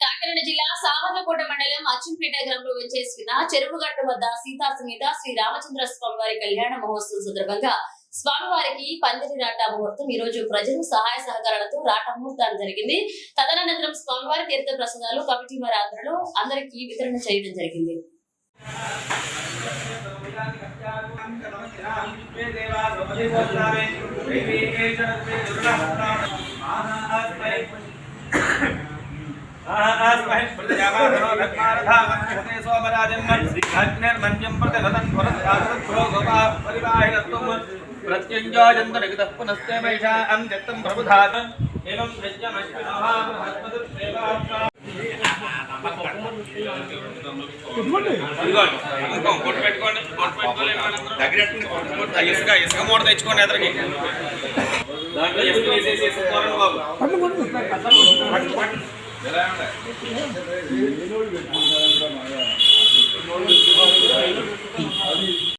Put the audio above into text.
కాకినాడ జిల్లా సామర్లకోట మండలం అచ్చంపేట గ్రామంలో వచ్చేసిన చెరువుగట్టు వద్ద సీతా సమేత శ్రీ రామచంద్ర స్వామివారి కళ్యాణ మహోత్సవం సందర్భంగా స్వామివారికి పందిరి రాట ముహూర్తం ఈ రోజు ప్రజలు సహాయ సహకారాలతో రాట ముహూర్తాలు జరిగింది. తదనంతరం స్వామివారి తీర్థ ప్రసాదాలు కమిటీ వారి ఆధ్వర్యంలో అందరికీ వితరణ చేయడం జరిగింది. ఇసుక మూట తెచ్చుకోండి ఎదరికి దాంట్లో ఇసుక వేసేసి ఇసుకోరండి బాబు.